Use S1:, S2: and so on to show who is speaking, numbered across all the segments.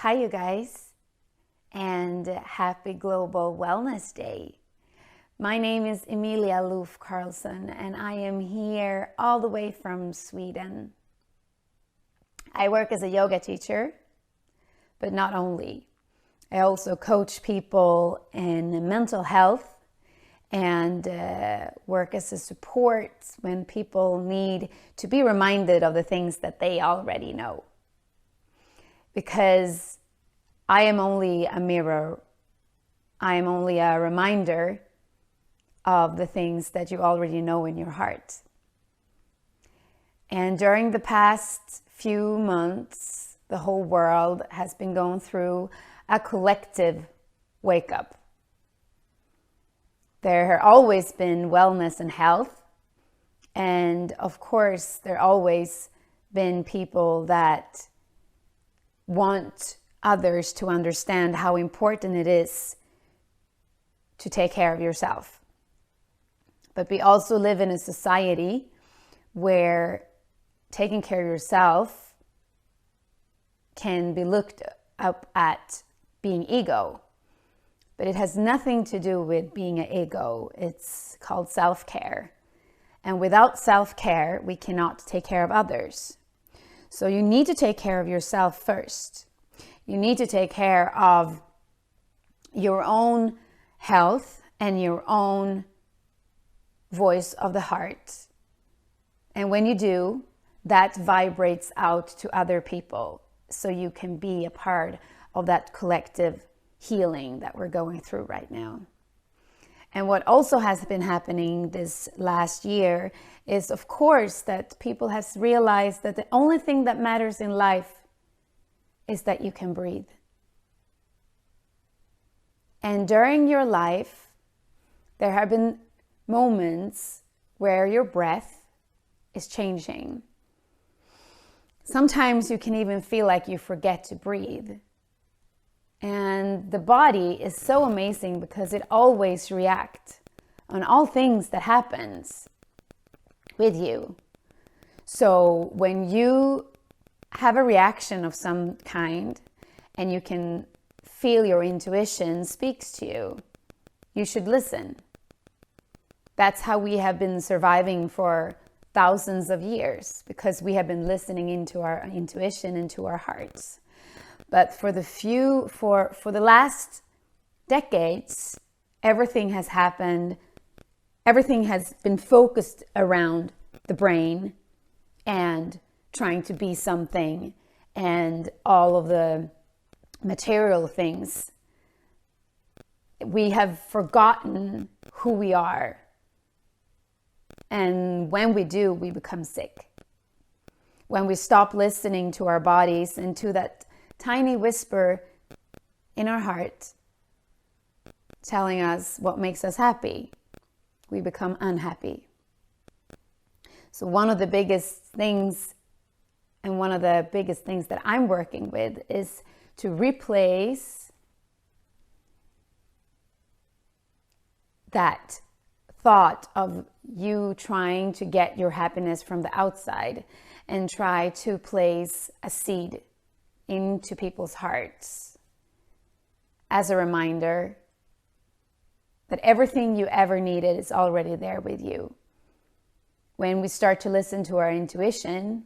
S1: Hi, you guys, and happy Global Wellness Day. My name is Emilia Karlsson, and I am here all the way from Sweden. I work as a yoga teacher, but not only. I also coach people in mental health and work as a support when people need to be reminded of the things that they already know. Because I am only a mirror. I am only a reminder of the things that you already know in your heart. And during the past few months, the whole world has been going through a collective wake-up. There have always been wellness and health. And of course, there have always been people that want others to understand how important it is to take care of yourself. But we also live in a society where taking care of yourself can be looked up at being ego. But it has nothing to do with being an ego. It's called self-care. And without self-care, we cannot take care of others. So you need to take care of yourself first. You need to take care of your own health and your own voice of the heart. And when you do, that vibrates out to other people, so you can be a part of that collective healing that we're going through right now. And what also has been happening this last year is, of course, that people have realized that the only thing that matters in life is that you can breathe. And during your life, there have been moments where your breath is changing. Sometimes you can even feel like you forget to breathe. And the body is so amazing because it always reacts on all things that happens with you. So when you have a reaction of some kind and you can feel your intuition speaks to you, you should listen. That's how we have been surviving for thousands of years, because we have been listening into our intuition, into our hearts. But for the last decades, everything has happened. Everything has been focused around the brain and trying to be something, and all of the material things. We have forgotten who we are. And when we do, we become sick. When we stop listening to our bodies and to that tiny whisper in our heart telling us what makes us happy, we become unhappy. So one of the biggest things that I'm working with is to replace that thought of you trying to get your happiness from the outside and try to place a seed into people's hearts as a reminder that everything you ever needed is already there with you. When we start to listen to our intuition,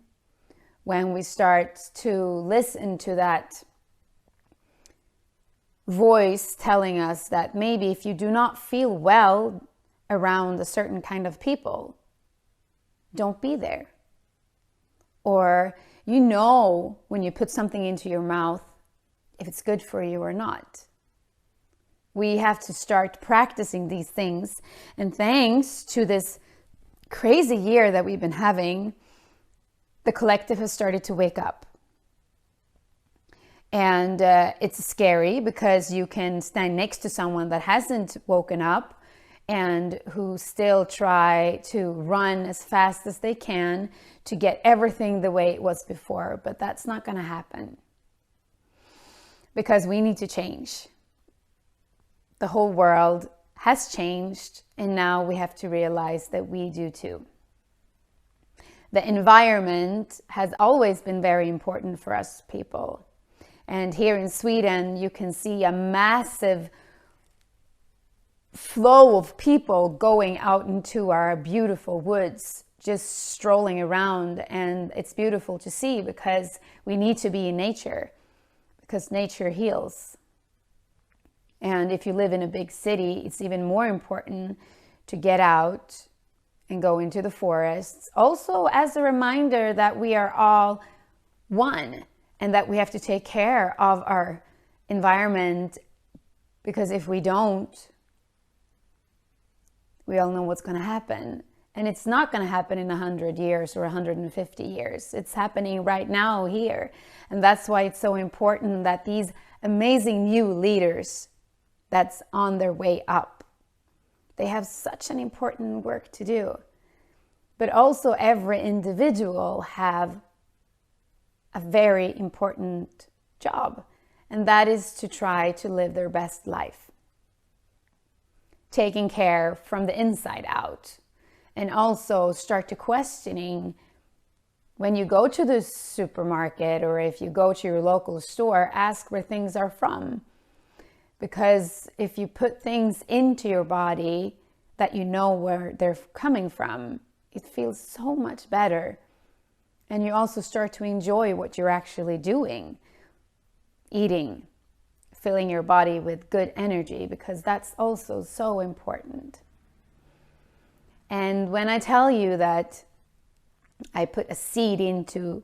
S1: when we start to listen to that voice telling us that maybe if you do not feel well around a certain kind of people, don't be there. Or you know when you put something into your mouth if it's good for you or not. We have to start practicing these things. And thanks to this crazy year that we've been having, the collective has started to wake up. And it's scary because you can stand next to someone that hasn't woken up and who still try to run as fast as they can to get everything the way it was before. But that's not going to happen, because we need to change. The whole world has changed, and now we have to realize that we do too. The environment has always been very important for us people. And here in Sweden, you can see a massive flow of people going out into our beautiful woods, just strolling around. And it's beautiful to see because we need to be in nature, because nature heals. And if you live in a big city, it's even more important to get out and go into the forests. Also as a reminder that we are all one and that we have to take care of our environment, because if we don't, we all know what's going to happen. And it's not going to happen in 100 years or 150 years. It's happening right now here. And that's why it's so important that these amazing new leaders that's on their way up, they have such an important work to do. But also every individual have a very important job, and that is to try to live their best life, taking care from the inside out, and also start to questioning when you go to the supermarket or if you go to your local store, ask where things are from. Because if you put things into your body that you know where they're coming from, it feels so much better. And you also start to enjoy what you're actually doing, eating, filling your body with good energy, because that's also so important. And when I tell you that I put a seed into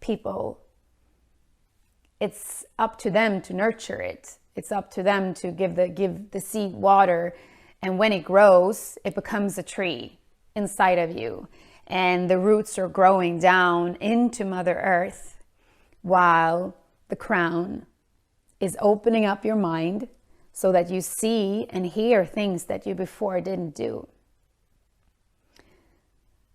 S1: people, it's up to them to nurture it. It's up to them to give the seed water. And when it grows, it becomes a tree inside of you. And the roots are growing down into Mother Earth while the crown is opening up your mind so that you see and hear things that you before didn't do.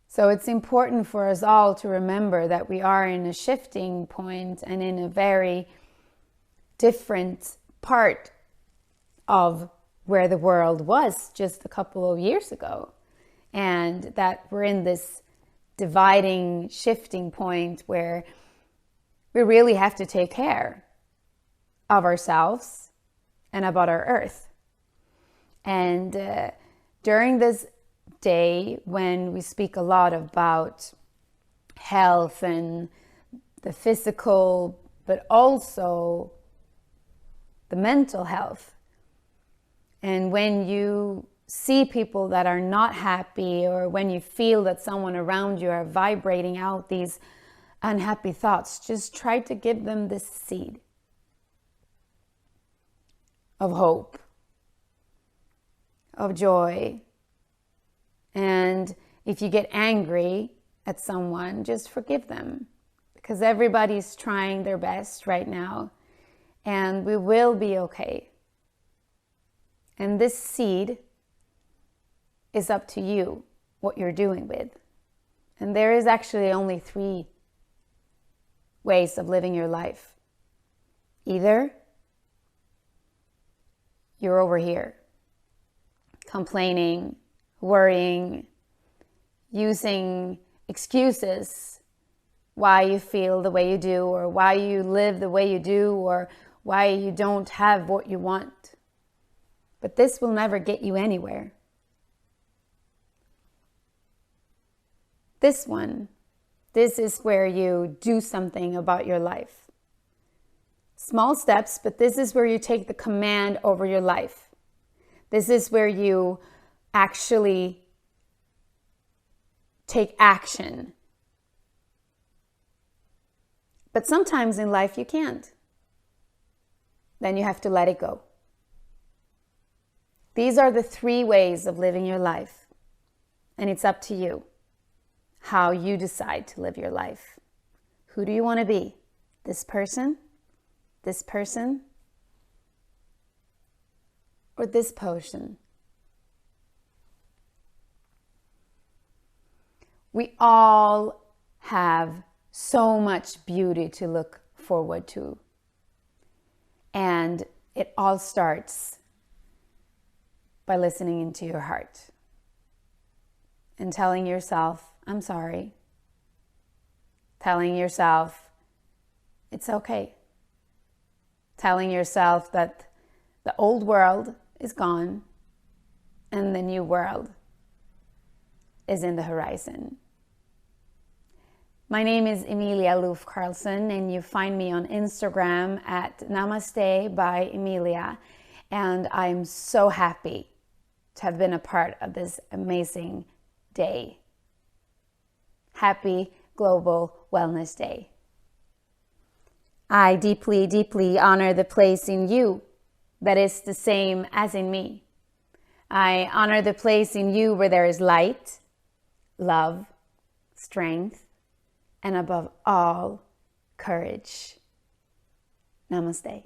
S1: So it's important for us all to remember that we are in a shifting point and in a very different part of where the world was just a couple of years ago. And that we're in this dividing, shifting point where we really have to take care of ourselves and about our earth. And during this day, when we speak a lot about health and the physical, but also the mental health, and when you see people that are not happy, or when you feel that someone around you are vibrating out these unhappy thoughts, just try to give them this seed of hope, of joy. And if you get angry at someone, just forgive them, because everybody's trying their best right now, and we will be okay. And this seed is up to you, what you're doing with. And there is actually only 3 ways of living your life. Either you're over here, complaining, worrying, using excuses why you feel the way you do, or why you live the way you do, or why you don't have what you want. But this will never get you anywhere. This is where you do something about your life. Small steps, but this is where you take the command over your life. This is where you actually take action. But sometimes in life you can't. Then you have to let it go. These are the 3 ways of living your life. And it's up to you how you decide to live your life. Who do you want to be? This person, or this potion? We all have so much beauty to look forward to. And it all starts by listening into your heart and telling yourself, I'm sorry. Telling yourself, it's okay. telling yourself that the old world is gone and the new world is in the horizon. My name is Emilia Karlsson, and you find me on Instagram at Namaste by Emilia. And I'm so happy to have been a part of this amazing day. Happy Global Wellness Day. I deeply, deeply honor the place in you that is the same as in me. I honor the place in you where there is light, love, strength, and above all, courage. Namaste.